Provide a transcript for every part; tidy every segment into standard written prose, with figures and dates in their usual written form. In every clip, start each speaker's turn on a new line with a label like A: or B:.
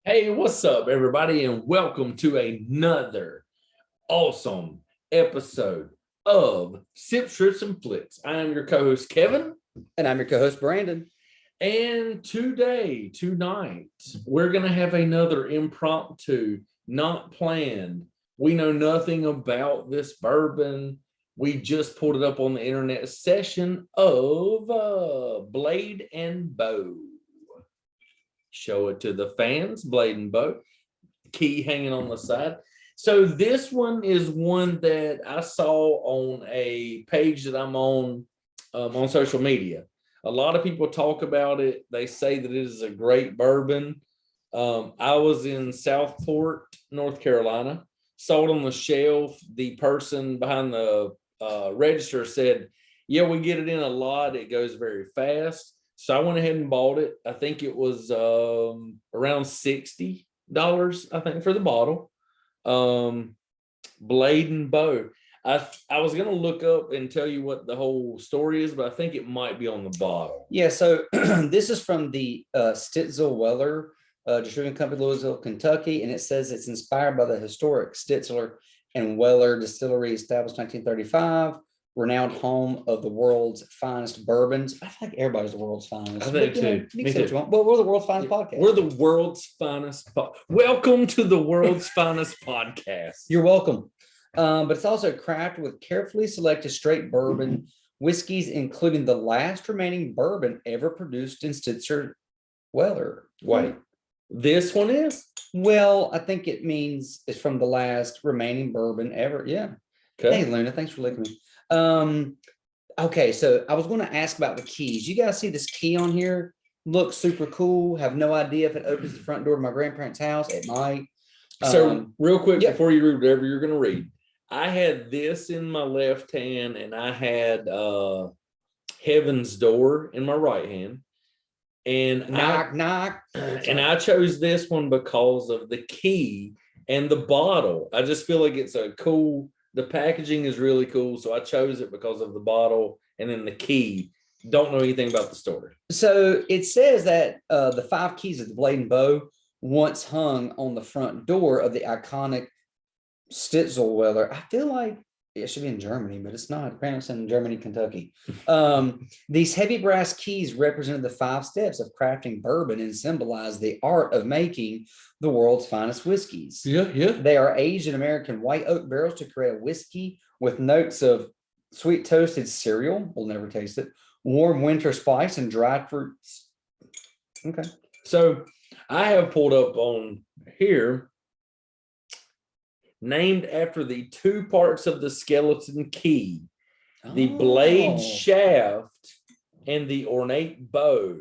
A: Hey, what's up, everybody, and welcome to another awesome episode of Sip, Strips, and Flix. I am your co-host, Kevin.
B: And I'm your co-host, Brandon.
A: And tonight, we're going to have another impromptu, not planned. We know nothing about this bourbon. We just pulled it up on the internet session of Blade and Bow. Show it to the fans, Blade and Bow. Key hanging on the side. So this one is one that I saw on a page that I'm on social media. A lot of people talk about it. They say that it is a great bourbon. I was in Southport, North Carolina, saw it on the shelf. The person behind the register said, yeah, we get it in a lot. It goes very fast. So I went ahead and bought it. I think it was around $60, I think, for the bottle. Blade and Bow. I was gonna look up and tell you what the whole story is, but I think it might be on the bottle.
B: Yeah, so this is from the Stitzel-Weller Distributing Company, Louisville, Kentucky, and it says it's inspired by the historic Stitzel and Weller Distillery, established 1935, renowned home of the world's finest bourbons. I feel like everybody's the world's finest.
A: I think too.
B: Me too. Well, we're the world's finest podcast.
A: We're the world's finest. Welcome to the world's finest podcast.
B: You're welcome. But it's also crafted with carefully selected straight bourbon whiskeys, including the last remaining bourbon ever produced in Stitzel-Weller.
A: Wait, this one is?
B: Well, I think it means it's from the last remaining bourbon ever. Yeah. Okay. Hey, Luna, thanks for licking me. Okay, so I was going to ask about the keys. You guys see this key on here? Looks super cool. Have no idea if it opens the front door to my grandparents' house. It might.
A: So real quick, before you read whatever you're going to read, I had this in my left hand and I had Heaven's Door in my right hand. And
B: knock.
A: And I chose this one because of the key and the bottle. I just feel like it's a cool, the packaging is really cool. So I chose it because of the bottle and then the key. Don't know anything about the story.
B: So it says that the 5 keys of the Blade and Bow once hung on the front door of the iconic Stitzel-Weller. I feel like it should be in Germany, but it's not. Apparently it's in Germany, Kentucky. These heavy brass keys represented the 5 steps of crafting bourbon and symbolize the art of making the world's finest whiskeys.
A: Yeah.
B: They are aged in American white oak barrels to create a whiskey with notes of sweet toasted cereal. We'll never taste it. Warm winter spice and dried fruits. Okay.
A: So I have pulled up on here, named after the 2 parts of the skeleton key, the blade shaft and the ornate bow.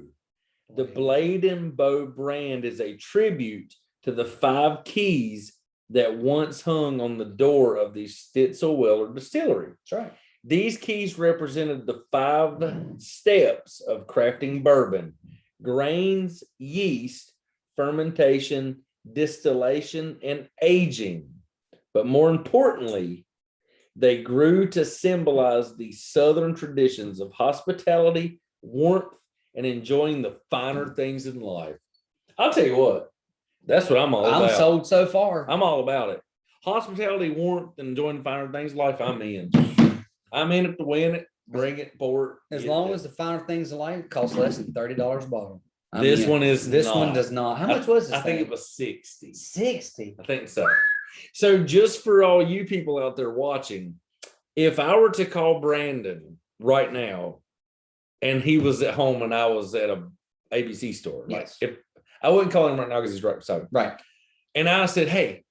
A: The Blade and Bow brand is a tribute to the 5 keys that once hung on the door of the Stitzel-Weller distillery.
B: That's right.
A: These keys represented the 5 steps of crafting bourbon: grains, yeast, fermentation, distillation, and aging. But more importantly, they grew to symbolize the Southern traditions of hospitality, warmth, and enjoying the finer things in life. I'll tell you what, that's what I'm all about.
B: I'm sold so far.
A: I'm all about it. Hospitality, warmth, and enjoying the finer things in life, I'm in. I'm in it to win it, bring it, pour it.
B: As long as the finer things in life cost less than $30 a bottle.
A: This one
B: does not. How much was this?
A: I think it was 60.
B: 60.
A: I think so. So just for all you people out there watching, if I were to call Brandon right now and he was at home and I was at a ABC store,
B: yes.
A: Like if I wouldn't call him right now because he's right beside me.
B: Right.
A: And I said, hey,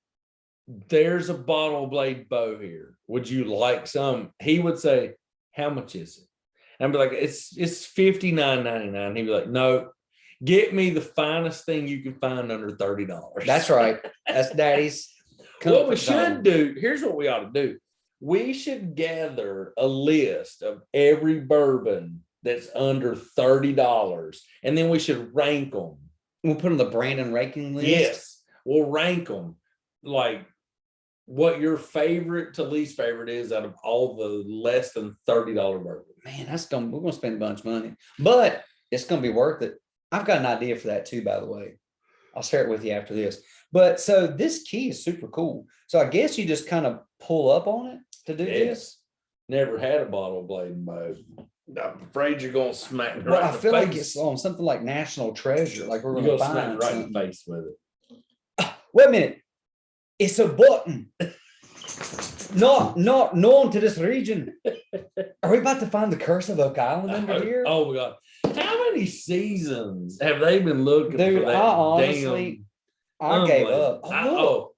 A: there's a bottle of Blade Bow here. Would you like some? He would say, how much is it? And I'd be like, it's $59.99. He'd be like, no, get me the finest thing you can find under $30.
B: That's right. That's daddy's.
A: What we should do, here's what we ought to do. We should gather a list of every bourbon that's under $30, and then we should rank them.
B: We'll put on the Brandon ranking list.
A: Yes, we'll rank them like what your favorite to least favorite is out of all the less than $30 bourbon.
B: Man, we're gonna spend a bunch of money, but it's gonna be worth it. I've got an idea for that too, by the way. I'll share it with you after this. But so this key is super cool. So I guess you just kind of pull up on it to do this.
A: Never had a bottle blade and bow. I'm afraid you're gonna smack me
B: Well,
A: right
B: I
A: in the
B: feel like
A: face.
B: it's on something like National Treasure, like we're
A: You're
B: gonna
A: gonna smack me
B: find
A: right in
B: something.
A: the face with it.
B: Wait a minute. It's a button. Not known to this region. Are we about to find the curse of Oak Island under here?
A: Oh my god. How many seasons have they been looking
B: Dude,
A: for that?
B: I honestly, I gave up. Oh,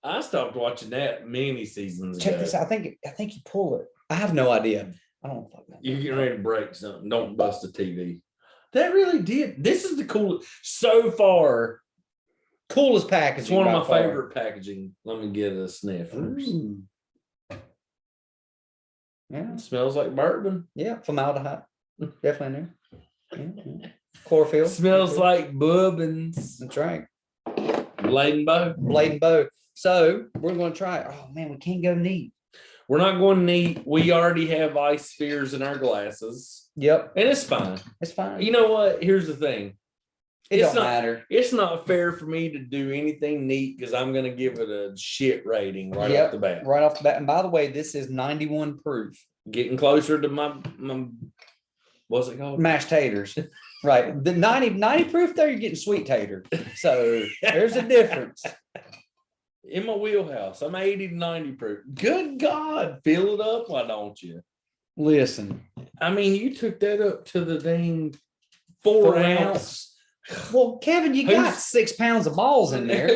A: I stopped watching that many seasons
B: check
A: ago.
B: this out. I think you pull it. I have no idea. I don't know.
A: You're getting ready to break something. Don't bust a TV. That really did. This is the coolest so far.
B: Coolest packaging.
A: It's one of
B: by
A: my
B: far.
A: favorite packaging. Let me get a sniff first.
B: Ooh. Yeah,
A: It smells like bourbon.
B: yeah, formaldehyde. Definitely in there. Yeah. Chlorophyll.
A: Smells like bourbons.
B: That's right.
A: Blade and bow.
B: Blade and bow. So we're going to try it. Oh man, we can't go neat.
A: We're not going neat. We already have ice spheres in our glasses.
B: Yep,
A: And it's fine.
B: it's fine.
A: You know what? Here's the thing.
B: It
A: it's
B: don't
A: not-
B: matter.
A: It's not fair for me to do anything neat because I'm going to give it a shit rating right
B: Yep,
A: off the bat.
B: right off the bat. And by the way, this is 91 proof.
A: Getting closer to my what's it called?
B: Mashed taters. Right. The 90 proof there, you're getting sweet tater. So there's a difference.
A: In my wheelhouse. I'm 80 to 90 proof. Good God. Fill it up. Why don't you?
B: Listen.
A: I mean, you took that up to the dang 4 ounce.
B: Well, Kevin, you got 6 pounds of balls in there.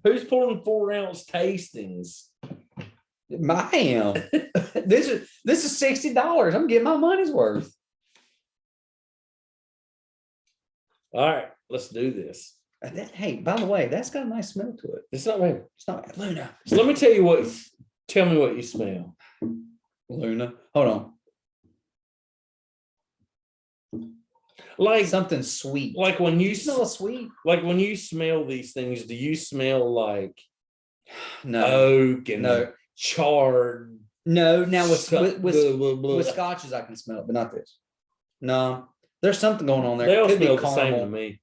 A: Who's pouring 4 ounce tastings?
B: I am. This is $60. I'm getting my money's worth.
A: All right, let's do this.
B: Hey, by the way, that's got a nice smell to it.
A: It's not bad.
B: It's not Luna.
A: So let me tell you what. Tell me what you smell.
B: Luna. Hold on.
A: Like
B: Something sweet.
A: Like when you
B: smell sweet.
A: Like when you smell these things, do you smell like
B: No.
A: oak and
B: No.
A: charred?
B: No. Now with scotches, I can smell it, but not this. No. There's something going on there.
A: They all
B: Could be
A: smell the same
B: caramel.
A: to me.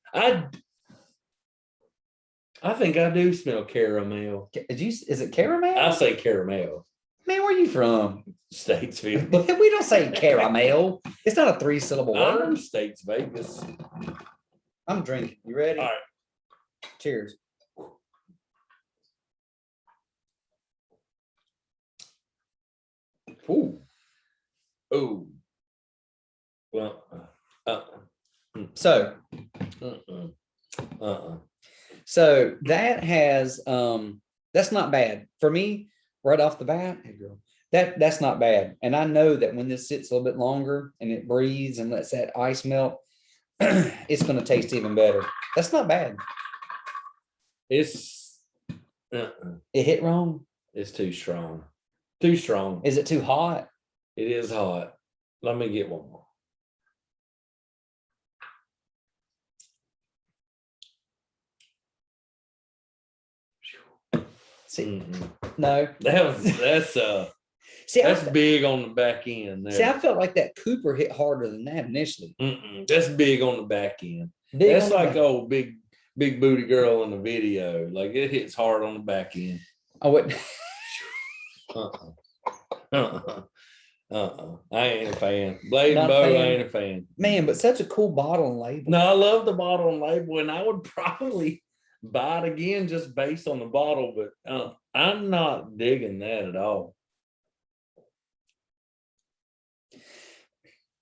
A: I think I do smell caramel.
B: Is it caramel?
A: I say caramel.
B: Man, where are you from?
A: Statesville.
B: We don't say caramel. It's not a 3-syllable
A: I'm
B: word.
A: from States, Vegas.
B: I'm drinking. You ready?
A: All right.
B: Cheers.
A: Ooh. Ooh. Well,
B: So, so that has that's not bad for me right off the bat. Hey girl, that's not bad. And I know that when this sits a little bit longer and it breathes and lets that ice melt, it's going to taste even better. That's not bad.
A: It's
B: It hit wrong.
A: It's too strong. Too strong.
B: Is it too hot?
A: It is hot. Let me get one more.
B: See, no.
A: That's
B: See,
A: that's big on the back end there.
B: See, I felt like that Cooper hit harder than that initially.
A: That's big on the back end.
B: Big
A: That's
B: on the
A: like
B: back.
A: old big booty girl in the video. Like it hits hard on the back end.
B: I wouldn't.
A: I ain't a fan. Blade and
B: Not a
A: bow, I
B: fan.
A: ain't a fan.
B: Man, but such a cool bottle and label.
A: No, I love the bottle and label, and I would probably buy it again just based on the bottle, but I'm not digging that at all.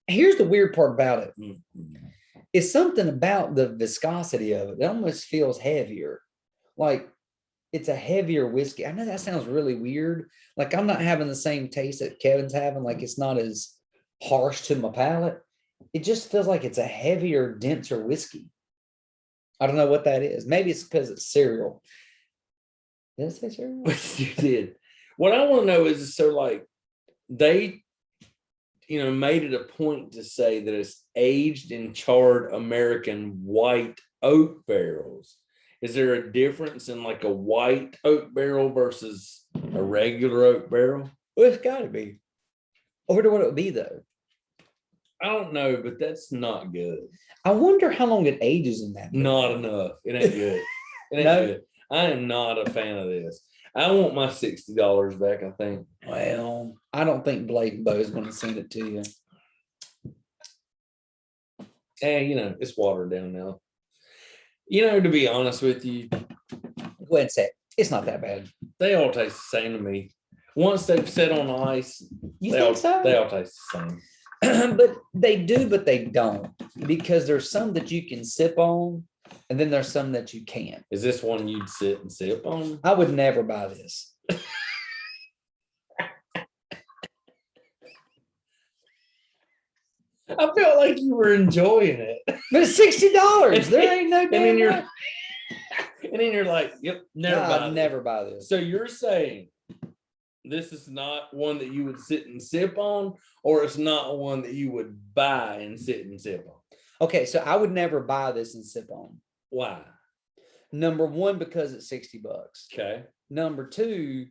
B: Here's the weird part about it.
A: Mm-mm.
B: It's something about the viscosity of it. It almost feels heavier. Like it's a heavier whiskey. I know that sounds really weird. Like I'm not having the same taste that Kevin's having. Like it's not as harsh to my palate. It just feels like it's a heavier, denser whiskey. I don't know what that is. Maybe it's because it's cereal. Did I say cereal?
A: You did. What I want to know is, so like they, made it a point to say that it's aged in charred American white oak barrels. Is there a difference in like a white oak barrel versus a regular oak barrel?
B: Well, it's got to be. I wonder what it would be though.
A: I don't know, but that's not good.
B: I wonder how long it ages in that.
A: Not enough. It ain't good. It ain't
B: No?
A: good. I am not a fan of this. I want my $60 back, I think.
B: Well, I don't think Blade Bow is going to send it to you.
A: And it's watered down now. To be honest with you,
B: Go ahead and say it. It's not that bad.
A: they all taste the same to me. Once they've set on ice,
B: You
A: they
B: think
A: all
B: so?
A: they all taste the same.
B: But they do, but they don't. Because there's some that you can sip on, and then there's some that you can't.
A: Is this one you'd sit and sip on?
B: I would never buy this.
A: I felt like you were enjoying it.
B: But it's $60. There ain't no damn
A: And then
B: way.
A: you're like, yep, never
B: No,
A: buy
B: I'd
A: this.
B: never buy this.
A: So you're saying this is not one that you would sit and sip on, or it's not one that you would buy and sit and sip on?
B: Okay, so I would never buy this and sip on.
A: Why?
B: Number one, because it's $60.
A: Okay.
B: Number two,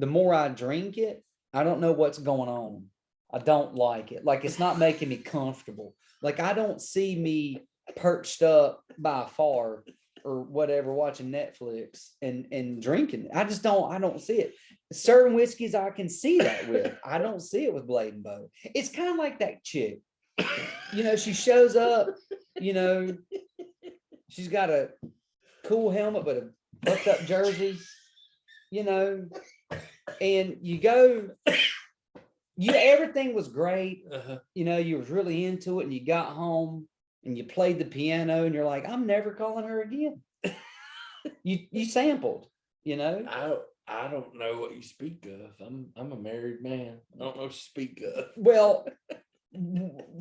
B: the more I drink it, I don't know what's going on. I don't like it. Like, it's not making me comfortable. Like, I don't see me perched up by a far or whatever, watching Netflix and drinking. I don't see it. Certain whiskeys I can see that with. I don't see it with Blade and Bow. It's kind of like that chick. She shows up, she's got a cool helmet, but a bucked up jersey, and you go, everything was great.
A: Uh-huh.
B: You was really into it, and you got home and you played the piano, and you're like, I'm never calling her again. you sampled,
A: I don't know what you speak of. I'm a married man. I don't know what you speak of.
B: Well,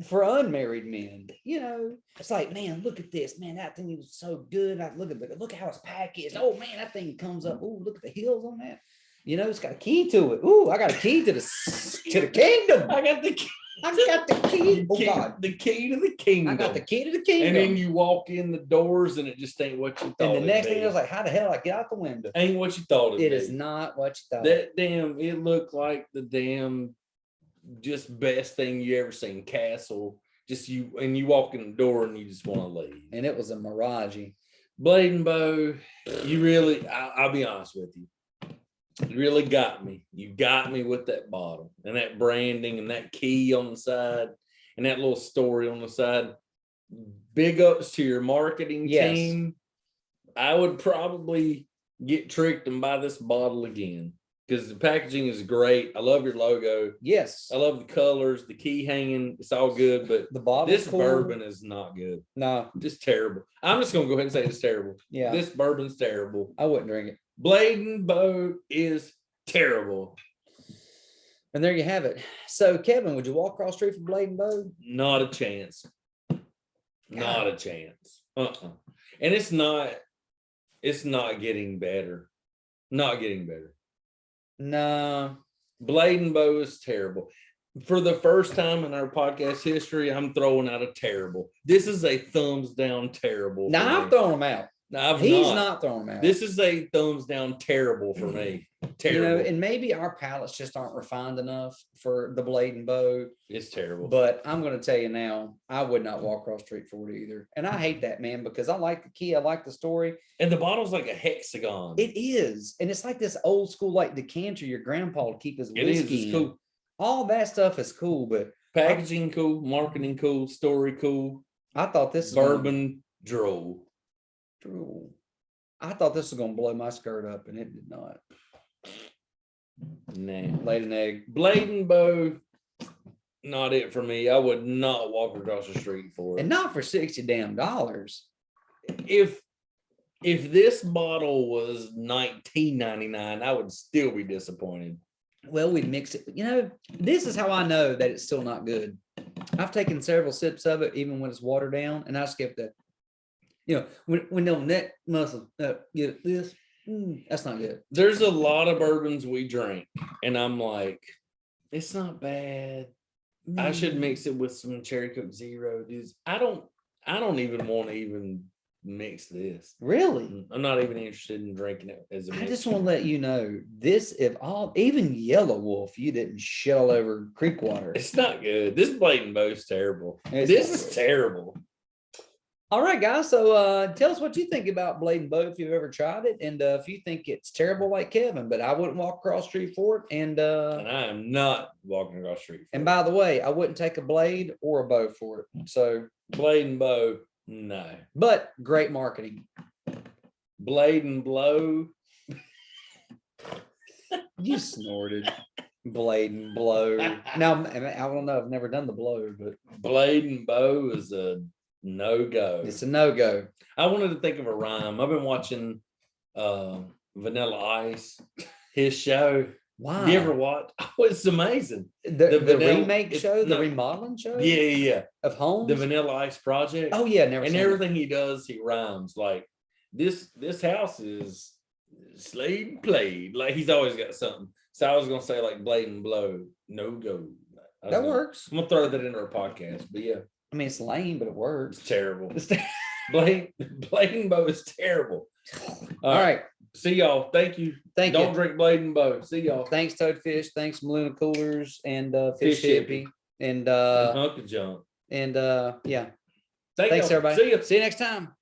B: for unmarried men, it's like, man, look at this, man, that thing was so good. Look at how it's packaged. Oh man, that thing comes up. Oh, look at the heels on that. It's got a key to it. Oh, I got a key to the kingdom.
A: I got the key.
B: Oh God,
A: the key to the kingdom.
B: I got the key to the kingdom.
A: And then you walk in the doors, and it just ain't what you thought.
B: And the next thing I was like, how the hell I get out the window?
A: Ain't what you thought.
B: It is not what you thought.
A: That damn, it looked like the damn just best thing you ever seen. Castle. Just you walk in the door and you just want to leave.
B: And it was a Mirage.
A: Blade and Bow, you really, I'll be honest with you. You really got me. You got me with that bottle and that branding and that key on the side and that little story on the side. Big ups to your marketing team. I would probably get tricked and buy this bottle again because the packaging is great. I love your logo.
B: Yes.
A: I love the colors, the key hanging. It's all good, but
B: the bottle.
A: This bourbon is not good.
B: No.
A: Just terrible. I'm just going to go ahead and say it's terrible.
B: Yeah.
A: This bourbon's terrible.
B: I wouldn't drink it.
A: Blade and Bow is terrible.
B: And there you have it. So, Kevin, would you walk across the street for Blade and Bow?
A: Not a chance. Not a chance. And it's not getting better. Not getting better.
B: No.
A: Blade and Bow is terrible. For the first time in our podcast history, I'm throwing out a terrible. This is a thumbs down terrible.
B: Now I've thrown them out.
A: He's
B: not throwing them out.
A: This is a thumbs down terrible for me. Terrible.
B: And maybe our palates just aren't refined enough for the Blade and Bow.
A: It's terrible.
B: But I'm going to tell you now, I would not walk across the street for it either. And I hate that, man, because I like the key. I like the story.
A: And the bottle's like a hexagon.
B: It is. And it's like this old school, like decanter your grandpa would keep his whiskey in.
A: Cool.
B: All that stuff is cool, but
A: packaging cool, marketing cool, story cool.
B: I thought this
A: bourbon drool.
B: I thought this was going to blow my skirt up, and it did not.
A: Nah.
B: Laid an egg.
A: Blade and Bow, not it for me. I would not walk across the street for it.
B: And not for $60 damn.
A: If this bottle was $19.99, I would still be disappointed.
B: Well, we'd mix it. This is how I know that it's still not good. I've taken several sips of it, even when it's watered down, and I skip that. When no neck muscle, get this. That's not good.
A: There's a lot of bourbons we drink, and I'm like, it's not bad. I should mix it with some Cherry Coke Zero, dudes. I don't even want to even mix this.
B: Really?
A: I'm not even interested in drinking it as a
B: I
A: mix.
B: just want to let you know this. If all, even Yellow Wolf, you didn't shit all over creek water.
A: It's not good. This Blade and Bow is terrible.
B: It's
A: This
B: not
A: is
B: good.
A: terrible.
B: All right, guys. So tell us what you think about Blade and Bow if you've ever tried it, and if you think it's terrible like Kevin. But I wouldn't walk across the street for it. And
A: I am not walking across the street.
B: and by the way, I wouldn't take a blade or a bow for it. So
A: Blade and Bow, no.
B: but great marketing.
A: Blade and Blow.
B: You snorted. Blade and blow. Now I don't know. I've never done the blow, but
A: Blade and Bow is a no-go.
B: it's a no-go.
A: I wanted to think of a rhyme. I've been watching Vanilla Ice, his show.
B: Wow.
A: You ever watch? Oh, it's amazing.
B: The
A: Vanilla-
B: remake
A: it's
B: show, the
A: not-
B: remodeling show
A: Yeah.
B: of homes?
A: The Vanilla Ice Project.
B: Oh yeah, never
A: And
B: seen it.
A: everything he does, he rhymes. Like this house is slayed and played. Like he's always got something. So I was gonna say like Blade and Blow, no go.
B: That works.
A: I'm gonna throw that into our podcast. But yeah,
B: I mean, it's lame, but it works.
A: it's terrible.
B: It's
A: Blade and Bow is terrible.
B: All right.
A: See y'all. Thank you.
B: Thank
A: Don't
B: you.
A: drink Blade and Bow. See y'all.
B: Thanks, Toadfish. Thanks, Maluna Coolers and Fish
A: Fish
B: Hippie. And
A: Hunk of junk.
B: yeah.
A: Thank
B: Thanks,
A: y'all.
B: everybody.
A: See ya.
B: See you next time.